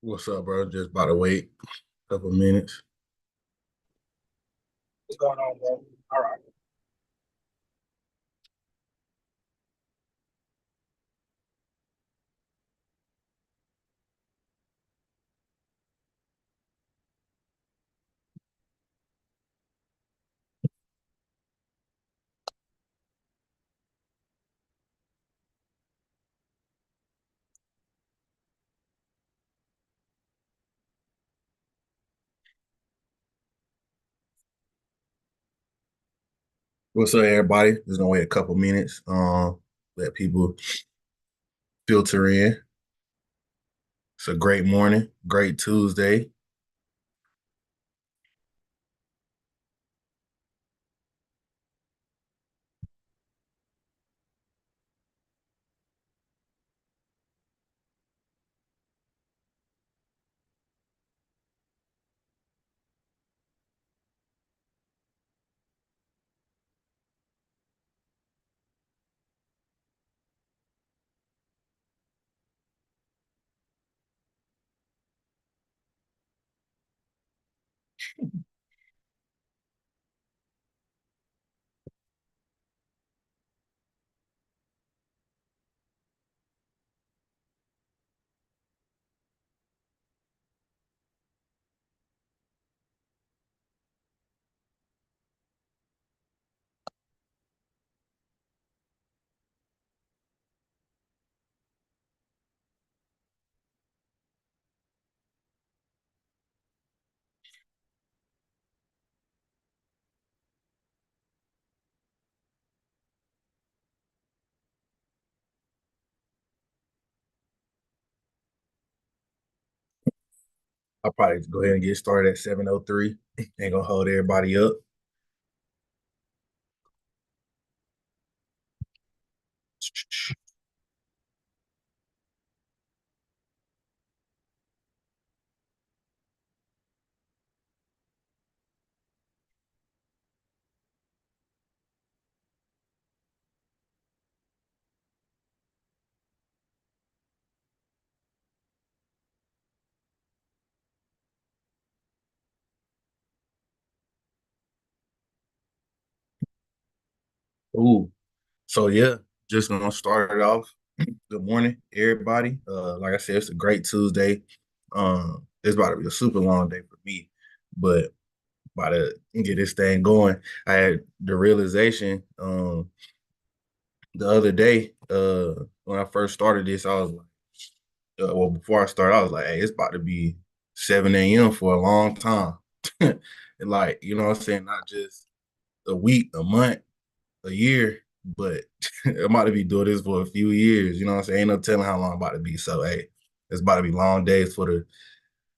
What's up, bro? Just about to wait a couple minutes. What's going on, bro? All right. What's up, everybody? Just gonna wait a couple minutes. Let people filter in. It's a great morning, great Tuesday. I'll probably go ahead and get started at 7:03. Ain't gonna hold everybody up. Ooh, so yeah, just gonna start it off. Good morning, everybody. Like I said, it's a great Tuesday. It's about to be a super long day for me, but about to get this thing going. I had the realization the other day when I first started this. I was like, well, before I started, I was like, hey, it's about to be 7 a.m. for a long time. And like, you know what I'm saying? Not just a week, a month, a year, but I'm about to be doing this for a few years. You know what I'm saying? Ain't no telling how long I'm about to be. So, hey, it's about to be long days for the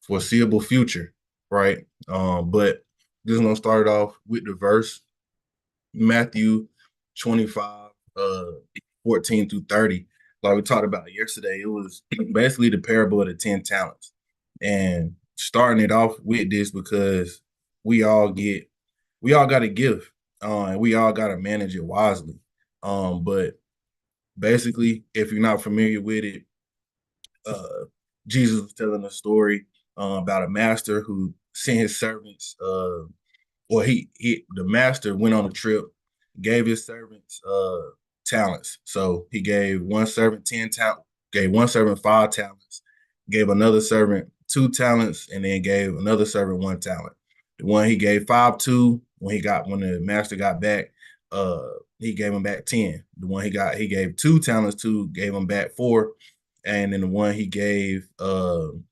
foreseeable future, right? But just gonna start it off with the verse. Matthew 25, 14 through 30. Like we talked about yesterday, it was basically the parable of the 10 talents. And starting it off with this because we all get, we all got a gift, and we all got to manage it wisely. But basically, if you're not familiar with it, uh, Jesus was telling a story about a master who sent his servants well, he the master went on a trip, gave his servants talents. So he gave one servant 10 talents, gave one servant 5 talents, gave another servant 2 talents, and then gave another servant 1 talent. The one he gave 5 to, when the master got back, uh, he gave him back 10. The one he gave 2 talents to, gave him back 4. And then the one he gave 1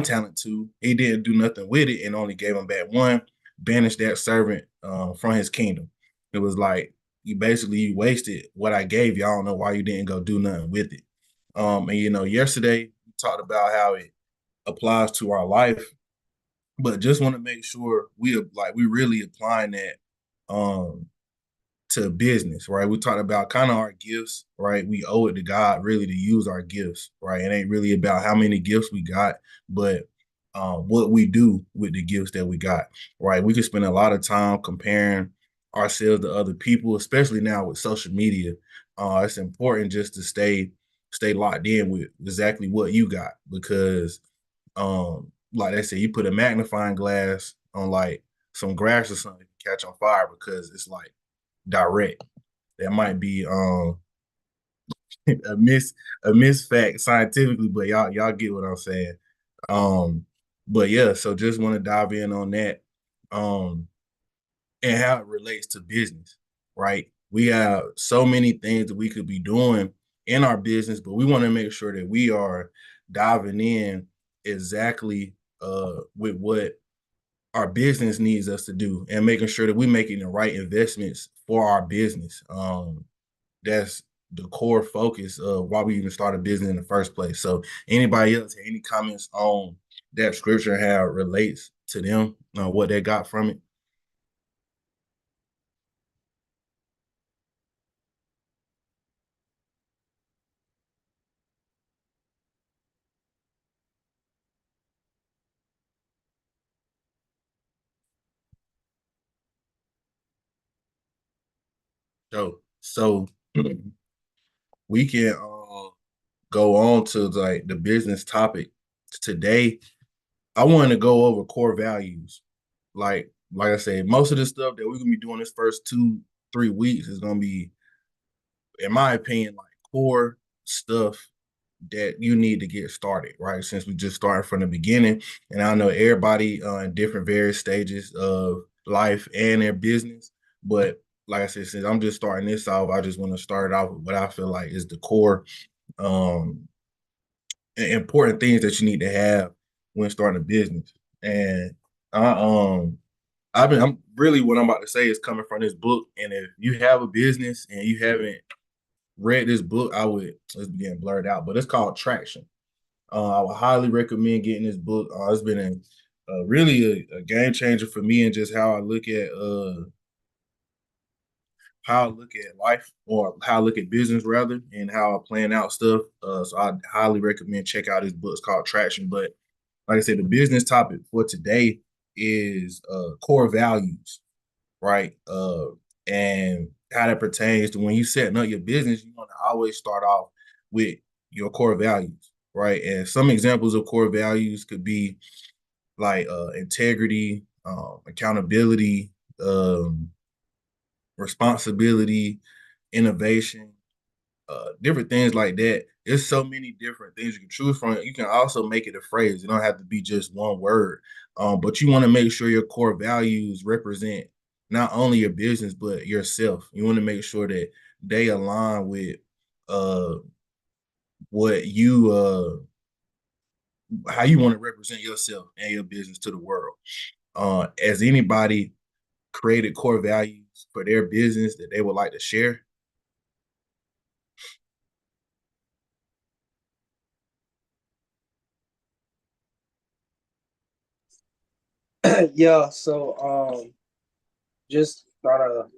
talent to, he didn't do nothing with it and only gave him back 1, banished that servant from his kingdom. It was like you wasted what I gave you. I don't know why you didn't go do nothing with it. And yesterday we talked about how it applies to our life, but just want to make sure we really applying that um to business, right? We talked about kind of our gifts, right? We owe it to God really to use our gifts, right? It ain't really about how many gifts we got, but what we do with the gifts that we got, right? We can spend a lot of time comparing ourselves to other people, especially now with social media. It's important just to stay locked in with exactly what you got because like I said, you put a magnifying glass on like some grass or something, catch on fire because it's like direct. That might be a miss fact scientifically, but y'all get what I'm saying. Um, but yeah, so just want to dive in on that. Um, and how it relates to business, right? We have so many things that we could be doing in our business, but we want to make sure that we are diving in exactly with what our business needs us to do and making sure that we're making the right investments for our business. That's the core focus of why we even started business in the first place. So anybody else, any comments on that scripture, how it relates to them, what they got from it? So we can go on to like the business topic today. I want to go over core values. Like I said, most of the stuff that we're gonna be doing this first 2-3 weeks is gonna be, in my opinion, like core stuff that you need to get started, right? Since we just started from the beginning, and I know everybody in different various stages of life and their business, but like I said, since I'm just starting this off, I just want to start it off with what I feel like is the core um important things that you need to have when starting a business. And I I'm really, what I'm about to say is coming from this book. And if you have a business and you haven't read this book, I would, it's getting blurred out, but it's called Traction. I would highly recommend getting this book. It's been really a game changer for me and just how I look at life, or how I look at business rather, and how I plan out stuff. So I highly recommend check out this book. It's called Traction. But like I said, the business topic for today is core values, right? And how that pertains to when you setting up your business, you want to always start off with your core values, right? And some examples of core values could be like integrity, accountability, responsibility, innovation, different things like that. There's so many different things you can choose from. You can also make it a phrase. It don't have to be just one word. But you want to make sure your core values represent not only your business but yourself. You want to make sure that they align with uh what you how you want to represent yourself and your business to the world. As anybody created core values for their business that they would like to share? Yeah, so just thought of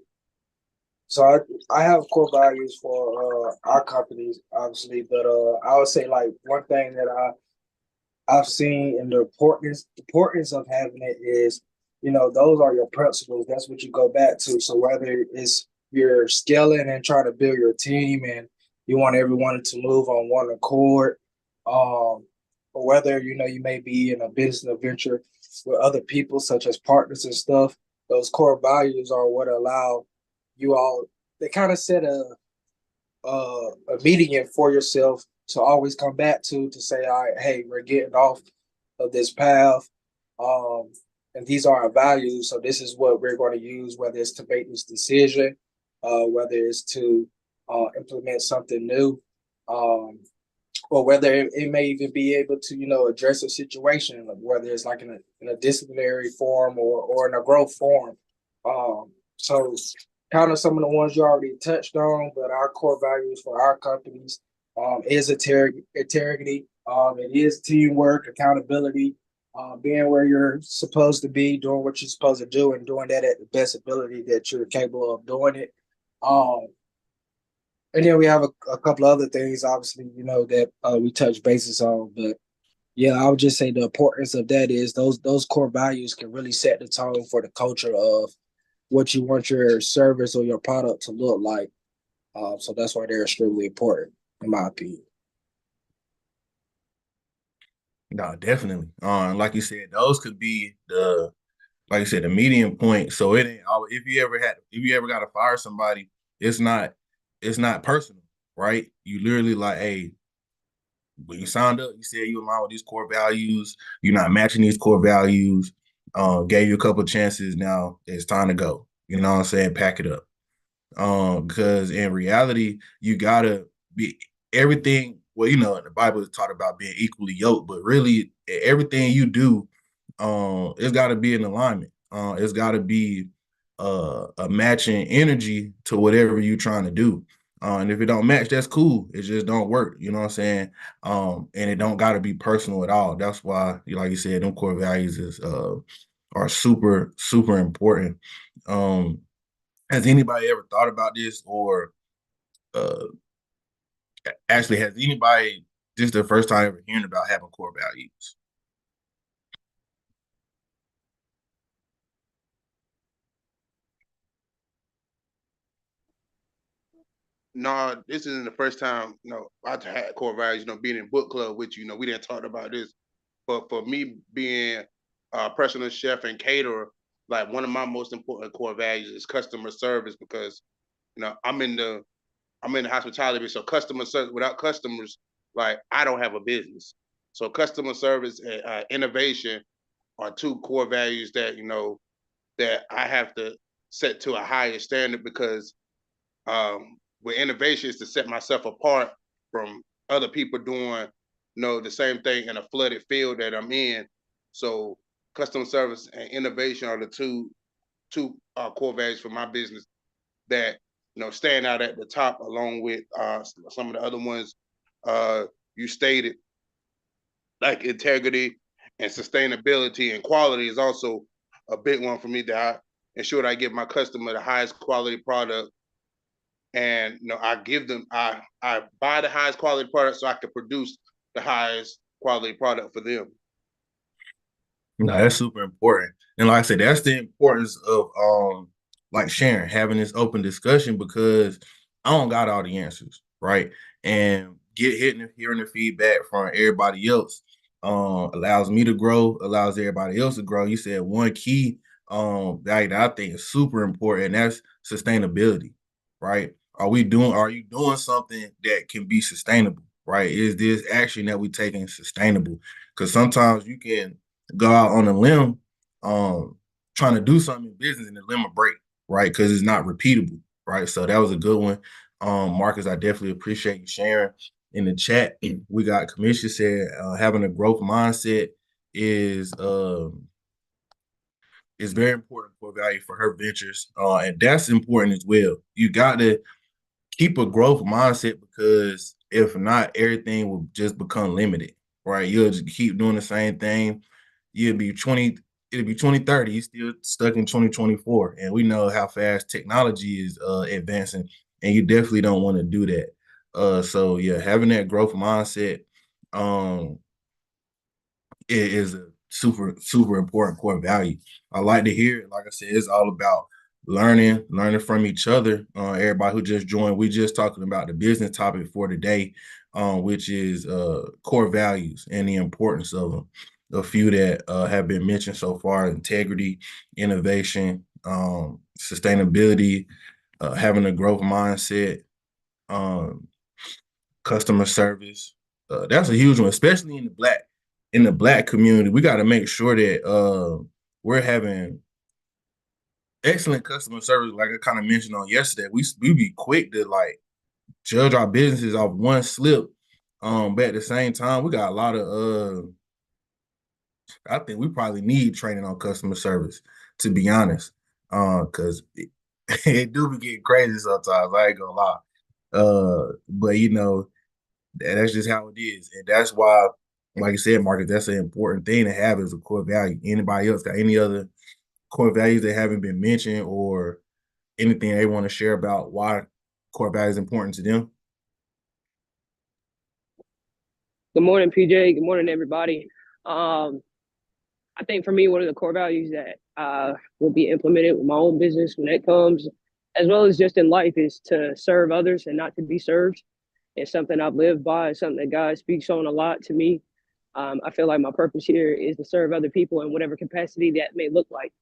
so I have core values for our companies, obviously, but I would say like one thing that I've seen and the importance of having it is, those are your principles. That's what you go back to. So whether it's you're scaling and trying to build your team and you want everyone to move on one accord, or whether you may be in a business venture with other people such as partners and stuff, those core values are what allow you all. They kind of set a median for yourself to always come back to say, all right, hey, we're getting off of this path. Um, and these are our values. So this is what we're going to use, whether it's to make this decision, whether it's to implement something new, or whether it may even be able to, address a situation, whether it's like in a disciplinary form or in a growth form. So kind of some of the ones you already touched on, but our core values for our companies is integrity. It is teamwork, accountability, being where you're supposed to be, doing what you're supposed to do, and doing that at the best ability that you're capable of doing it. Um, and then we have a couple of other things, obviously, that we touch bases on. But yeah, I would just say the importance of that is those core values can really set the tone for the culture of what you want your service or your product to look like. So that's why they're extremely important, in my opinion. No, definitely. Like you said, those could be the like I said, the median point. So it ain't always, if you ever got to fire somebody, it's not it's not personal, right? You literally like, hey, when you signed up, you said you align with these core values. You're not matching these core values. Gave you a couple chances. Now it's time to go. You know what I'm saying? Pack it up. Because in reality, you gotta be everything. Well, you know, the Bible is taught about being equally yoked, but really, everything you do, it's got to be in alignment. It's got to be a matching energy to whatever you're trying to do. And if it don't match, that's cool. It just don't work. You know what I'm saying? And it don't got to be personal at all. That's why, like you said, them core values is are super super important. Um, has anybody ever thought about this, or uh, actually has anybody this is their first time ever hearing about having core values? No, this isn't the first time, I've had core values, being in book club with you, we didn't talk about this. But for me being a personal chef and caterer, like one of my most important core values is customer service because, I'm in the hospitality, so customer service without customers, like I don't have a business. So customer service and innovation are two core values that, that I have to set to a higher standard because with innovation is to set myself apart from other people doing the same thing in a flooded field that I'm in. So customer service and innovation are the two core values for my business that stand out at the top along with some of the other ones you stated, like integrity and sustainability and quality is also a big one for me that I ensure that I give my customer the highest quality product. And I buy the highest quality product so I can produce the highest quality product for them. No, that's super important. And like I said, that's the importance of like sharing, having this open discussion because I don't got all the answers, right? And hearing the feedback from everybody else allows me to grow, allows everybody else to grow. You said one key value that I think is super important, and that's sustainability, right? Are you doing something that can be sustainable, right? Is this action that we taking sustainable? Because sometimes you can go out on a limb trying to do something in business and the limb will break, right? Because it's not repeatable, right? So that was a good one. Marcus, I definitely appreciate you sharing. In the chat, we got Commission said having a growth mindset is is very important for value for her ventures. And that's important as well. You got to keep a growth mindset because if not, everything will just become limited, right? You'll just keep doing the same thing. You'll be 20, it'll be 2030. You're still stuck in 2024. And we know how fast technology is advancing, and you definitely don't want to do that. So yeah, having that growth mindset um is a super, super important core value. I like to hear it. Like I said, it's all about learning from each other. Everybody who just joined, we just talking about the business topic for today, which is core values and the importance of them. A few that have been mentioned so far: integrity, innovation, sustainability, having a growth mindset, um, customer service. That's a huge one, especially in the black community. We got to make sure that we're having excellent customer service. Like I kind of mentioned on yesterday, we be quick to like judge our businesses off one slip. But at the same time, we got a lot of I think we probably need training on customer service, to be honest. Because it do be getting crazy sometimes. I ain't gonna lie. But you know, that's just how it is. And that's why, like you said, Marcus, that's an important thing to have as a core value. Anybody else got any other core values that haven't been mentioned or anything they want to share about why core value is important to them? Good morning, PJ. Good morning, everybody. I think for me, one of the core values that will be implemented with my own business when it comes, as well as just in life, is to serve others and not to be served. It's something I've lived by. It's something that God speaks on a lot to me. I feel like my purpose here is to serve other people in whatever capacity that may look like.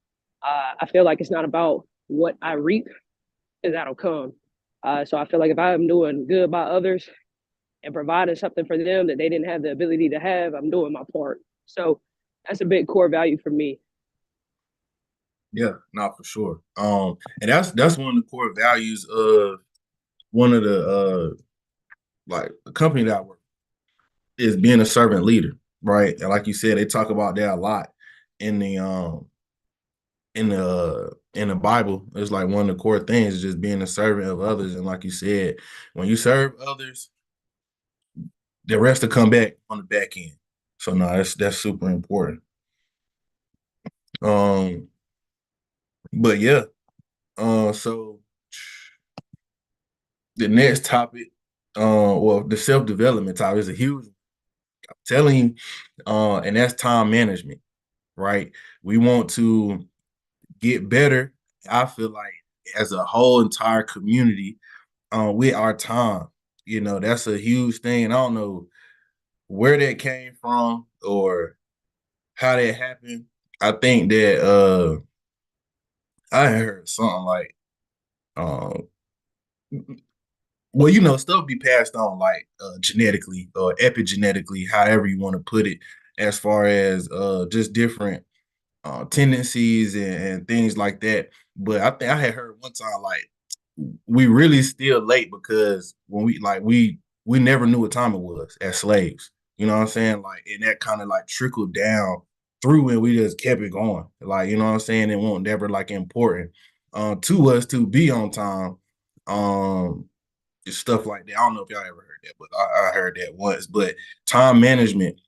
I feel like it's not about what I reap, because that'll come. So I feel like if I'm doing good by others and providing something for them that they didn't have the ability to have, I'm doing my part. So that's a big core value for me. Yeah, not for sure. And that's one of the core values of one of the like the company that I work is being a servant leader, right? And like you said, they talk about that a lot in the Bible. It's like one of the core things is just being a servant of others. And like you said, when you serve others, the rest will come back on the back end. So no, that's super important. Um, but yeah, so the next topic, well, the self-development topic is a huge, I'm telling you, and that's time management, right? We want to get better. I feel like as a whole entire community, with our time, that's a huge thing. And I don't know where that came from or how that happened. I think that I heard something like, um, well, stuff be passed on like genetically or epigenetically, however you want to put it, as far as just different tendencies and things like that. But I think I had heard one time like we really still late because when we never knew what time it was as slaves. You know what I'm saying? Like, and that kind of like trickled down through and we just kept it going. Like, you know what I'm saying? It won't never like important to us to be on time. Stuff like that. I don't know if y'all ever heard that, but I heard that once. But time management,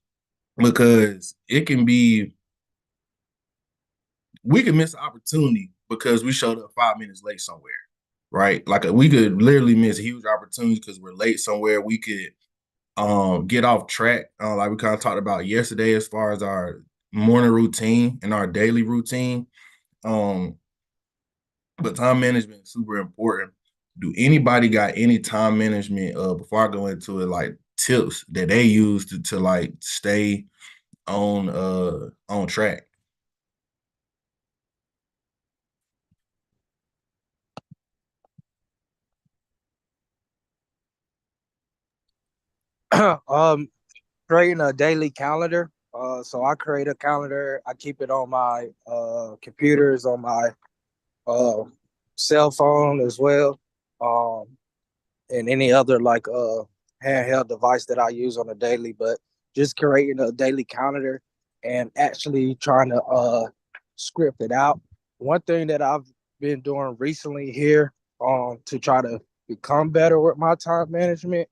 because it can be, we could miss an opportunity because we showed up 5 minutes late somewhere, right? Like we could literally miss huge opportunities because we're late somewhere. We could get off track, like we kind of talked about yesterday, as far as our morning routine and our daily routine. Um, but time management is super important. Do anybody got any time management before I go into it, like tips that they use to like stay on track? um, Creating a daily calendar. So I create a calendar. I keep it on my computers, on my uh, cell phone as well, um, and any other like handheld device that I use on a daily. But just creating a daily calendar and actually trying to script it out. One thing that I've been doing recently here to try to become better with my time management,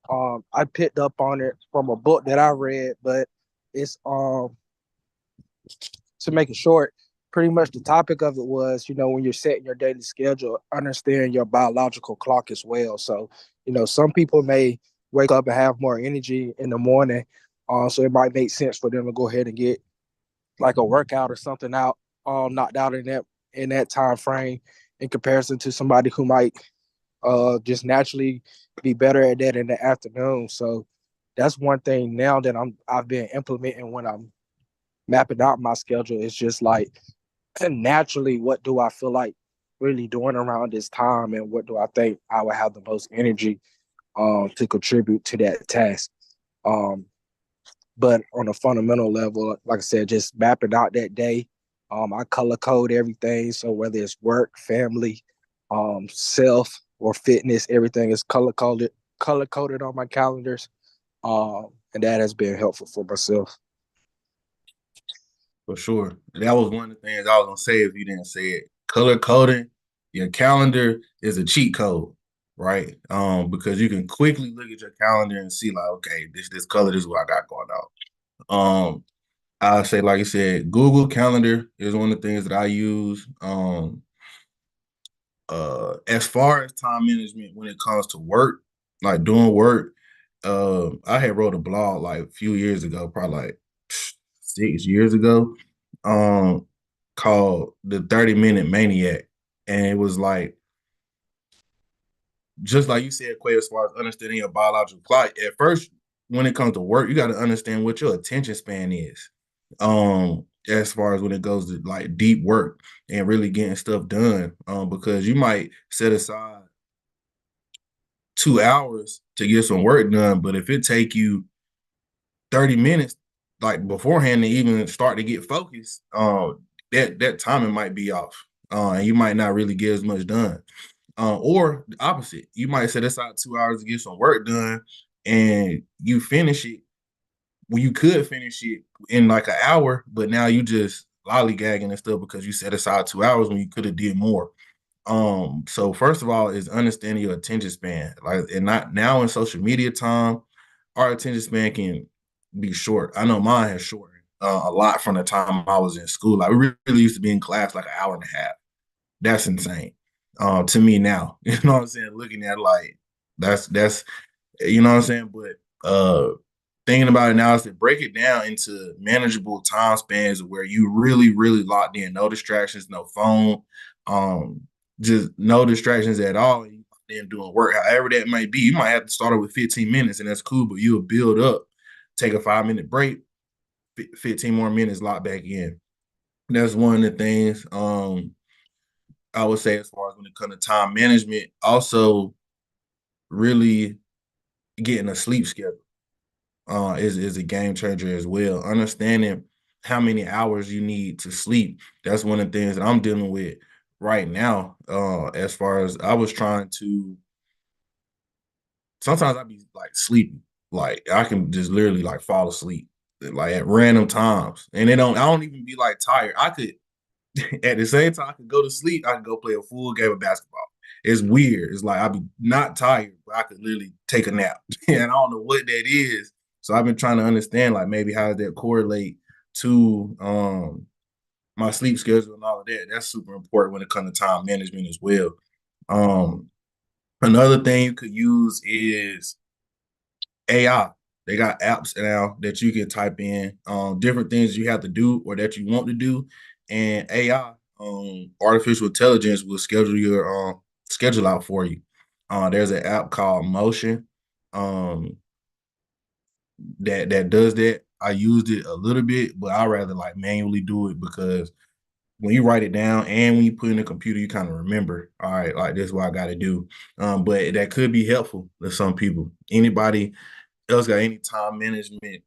I picked up on it from a book that I read, but it's to make it short, pretty much the topic of it was, when you're setting your daily schedule, understand your biological clock as well. So, some people may wake up and have more energy in the morning. So it might make sense for them to go ahead and get like a workout or something out, all knocked out in that time frame, in comparison to somebody who might just naturally be better at that in the afternoon. So that's one thing now that I've been implementing when I'm mapping out my schedule. Is just like naturally, what do I feel like really doing around this time, and what do I think I would have the most energy to contribute to that task. Um, but on a fundamental level, like I said, just mapping out that day. I color code everything. So whether it's work, family, self, or fitness, everything is color coded on my calendars. And that has been helpful for myself. For sure. That was one of the things I was gonna say if you didn't say it. Color coding your calendar is a cheat code, right? Because you can quickly look at your calendar and see like, okay, this color is what I got going on. I say, like I said, Google Calendar is one of the things that I use. As far as time management when it comes to work, like doing work, I had wrote a blog like a few years ago, probably like 6 years ago, um, called the 30-Minute Maniac. And it was like, just like you said, Quay, as far as understanding your biological clock, at first when it comes to work, you got to understand what your attention span is. As far as when it goes to like deep work and really getting stuff done. Because you might set aside 2 hours to get some work done, but if it take you 30 minutes like beforehand to even start to get focused, that timing might be off. And you might not really get as much done. Or the opposite, you might set aside 2 hours to get some work done and you finish it. Well, you could finish it in like an hour, but now you just lollygagging and stuff because you set aside 2 hours when you could have did more. So first of all, is understanding your attention span. Like, and not now in social media time, our attention span can be short. I know mine has shortened a lot from the time I was in school. Like, we really used to be in class like an hour and a half. That's insane. To me now, you know what I'm saying? Looking at like that's you know what I'm saying. But thinking about it now is to break it down into manageable time spans where you really, really locked in, no distractions, no phone, um, just no distractions at all. And then doing work, however that might be. You might have to start it with 15 minutes, and that's cool. But you'll build up, take a 5 minute break, 15 more minutes, lock back in. That's one of the things. I would say as far as when it comes to time management, also really getting a sleep schedule is a game changer as well. Understanding how many hours you need to sleep. That's one of the things that I'm dealing with right now. As far as I was trying to, sometimes I be like sleeping, like I can just literally like fall asleep like at random times, and I don't even be like tired. I could at the same time I could go to sleep. I could go play a full game of basketball. It's weird. It's like I be not tired, but I could literally take a nap, and I don't know what that is. So I've been trying to understand like maybe how does that correlate to my sleep schedule and all of that. That's super important when it comes to time management as well. Um, Another thing you could use is AI. They got apps now that you can type in different things you have to do or that you want to do, and AI, artificial intelligence, will schedule your schedule out for you. There's an app called Motion um, that does that. I used it a little bit, but I rather like manually do it because when you write it down and when you put it in the computer, you kind of remember, all right, like this is what I got to do. But that could be helpful to some people. Anybody else got any time management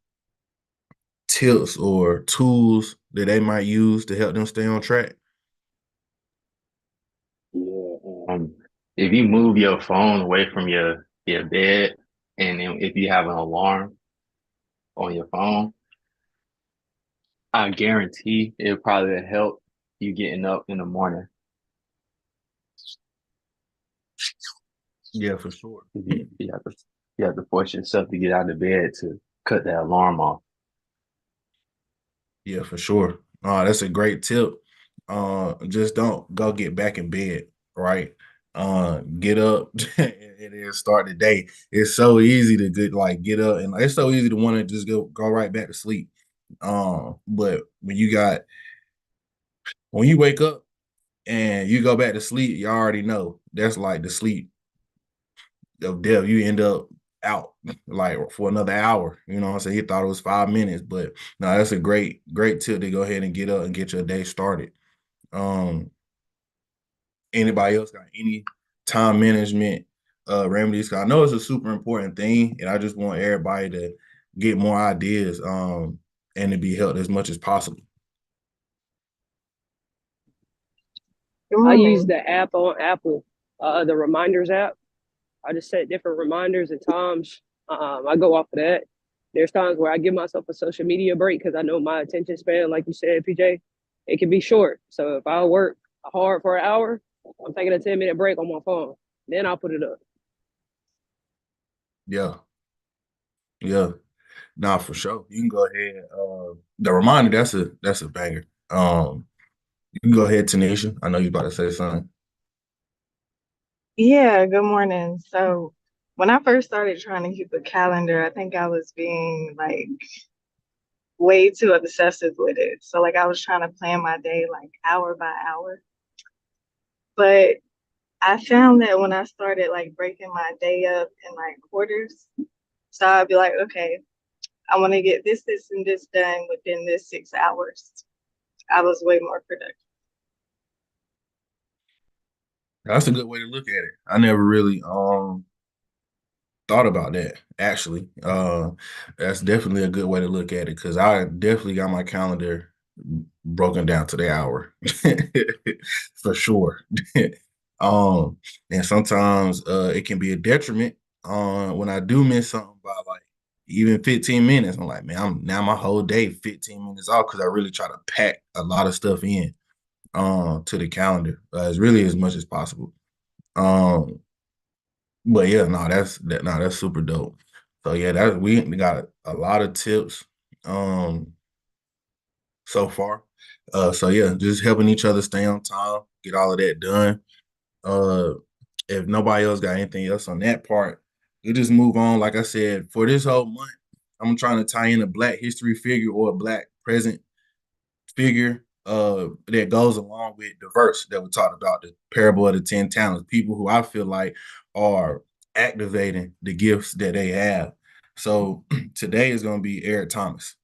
tips or tools that they might use to help them stay on track? Yeah. If you move your phone away from your bed, and then if you have an alarm on your phone, I guarantee it'll probably help you getting up in the morning. Yeah, for sure. You have to force yourself to get out of bed to cut that alarm off. Yeah, for sure. That's a great tip. Just don't go get back in bed, right? Get up and then start the day. It's so easy to get up and it's so easy to want to just go right back to sleep. But when you wake up and you go back to sleep, you already know that's like the sleep of death. You end up out like for another hour. You know what I'm saying? He thought it was 5 minutes, but no, that's a great tip to go ahead and get up and get your day started. Um, Anybody else got any time management remedies? 'Cause I know it's a super important thing, and I just want everybody to get more ideas and to be helped as much as possible. Good I use morning. the app on Apple, the reminders app. I just set different reminders and times. I go off of that. There's times where I give myself a social media break because I know my attention span, like you said, PJ, it can be short. So if I work hard for an hour, I'm taking a 10-minute break on my phone. Then I'll put it up. Yeah, yeah, nah, for sure. You can go ahead. The reminder, that's a banger. You can go ahead, Tanisha. I know you about to say something. Yeah, good morning. So when I first started trying to keep a calendar, I think I was being like way too obsessive with it. So like I was trying to plan my day like hour by hour. But I found that when I started like breaking my day up in like quarters, So I'd be like, okay, I want to get this, and this done within this 6 hours. I was way more productive. That's a good way to look at it. I never really thought about that actually. That's definitely a good way to look at it because I definitely got my calendar broken down to the hour for sure. um, and sometimes it can be a detriment when I do miss something by like even 15 minutes. I'm like, man, I'm now my whole day 15 minutes off because I really try to pack a lot of stuff in to the calendar as really as much as possible. Um, but yeah, that's super dope. So yeah, that we got a lot of tips so far. So yeah, just helping each other stay on time, get all of that done. Uh if nobody else got anything else on that part, we just move on. Like I said, for this whole month, I'm trying to tie in a Black history figure or a Black present figure that goes along with the verse that we talked about, the parable of the 10 talents, people who I feel like are activating the gifts that they have. So today is going to be Eric Thomas,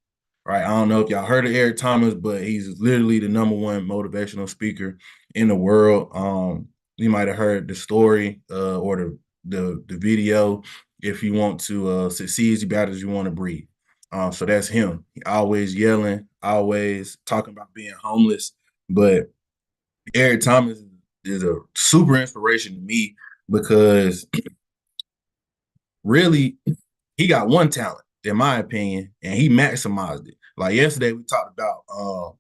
right? I don't know if y'all heard of Eric Thomas, but he's literally the #1 motivational speaker in the world. You might have heard the story or the video. If you want to succeed as bad as you want to breathe. So that's him. Always yelling, always talking about being homeless. But Eric Thomas is a super inspiration to me because really he got one talent, in my opinion, and he maximized it. Like yesterday, we talked about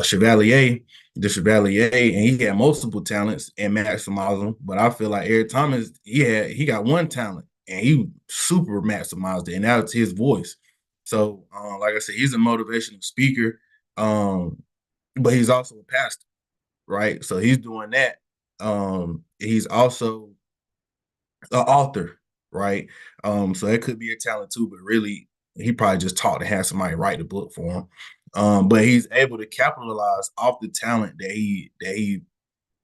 Chevalier, the Chevalier, and he had multiple talents and maximized them. But I feel like Eric Thomas, he got one talent and he super maximized it, and that's his voice. So, like I said, he's a motivational speaker, but he's also a pastor, right? So he's doing that. He's also an author, right? So it could be a talent too, but really, he probably just taught to have somebody write the book for him. But he's able to capitalize off the talent that he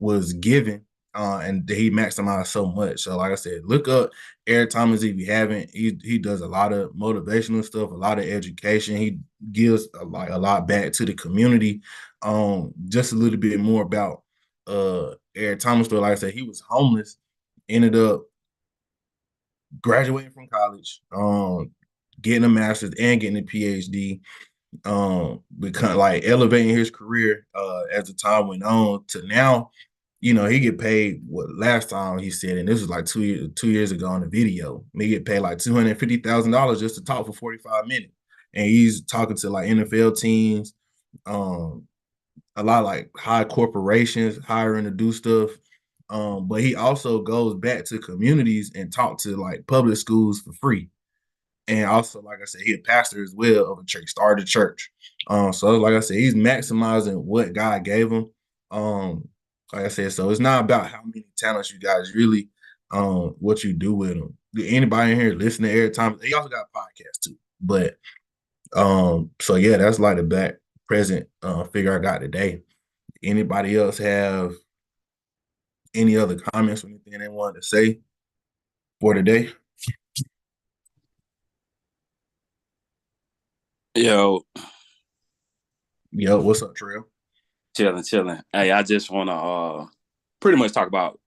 was given, and that he maximized so much. So, like I said, look up Eric Thomas if you haven't. He does a lot of motivational stuff, a lot of education. He gives a lot back to the community. Just a little bit more about Eric Thomas. But like I said, he was homeless, ended up graduating from college, getting a master's and getting a PhD, become like elevating his career as the time went on to now. He get paid what last time he said, and this was like 2 years ago in the video. He get paid like $250,000 just to talk for 45 minutes, and he's talking to like NFL teams, um, a lot of like high corporations hiring to do stuff. But he also goes back to communities and talk to like public schools for free. And also, like I said, he's a pastor as well of a church, started a church. So like I said, he's maximizing what God gave him. Like I said, so it's not about how many talents you guys really what you do with them. Anybody in here listen to Eric Thomas? He also got a podcast too. But so yeah, that's like the back present figure I got today. Anybody else have any other comments or anything they wanted to say for today? Yo, Yo, what's up, Trail? chilling. Hey, I just want to pretty much talk about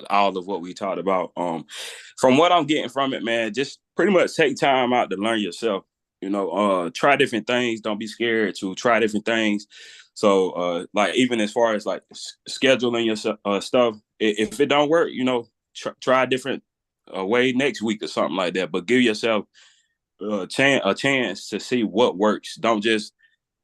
all of what we talked about. From what I'm getting from it, man, just pretty much take time out to learn yourself. Try different things. Don't be scared to try different things. So, like even as far as like scheduling your stuff, if it don't work, try a different way next week or something like that. But give yourself a chance to see what works. Don't just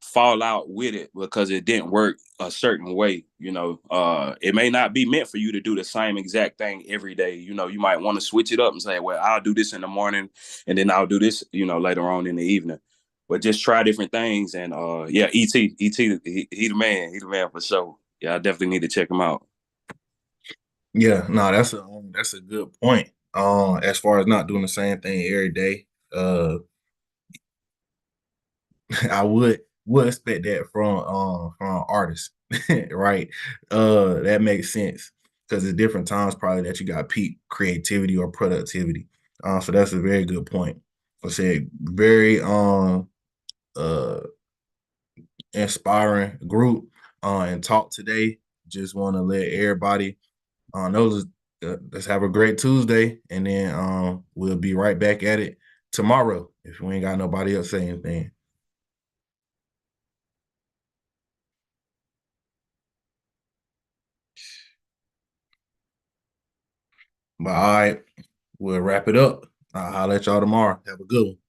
fall out with it because it didn't work a certain way. It may not be meant for you to do the same exact thing every day. You might want to switch it up and say, well, I'll do this in the morning and then I'll do this, later on in the evening. But just try different things. And yeah, ET, he the man. He the man for sure. Yeah, I definitely need to check him out. Yeah, no, that's a good point. As far as not doing the same thing every day, I would expect that from artists, right? That makes sense because at different times probably that you got peak creativity or productivity. So that's a very good point. I said very inspiring group and talk today. Just want to let everybody know let's have a great Tuesday, and then we'll be right back at it tomorrow if we ain't got nobody else say anything. But all right, we'll wrap it up. I'll let y'all tomorrow. Have a good one.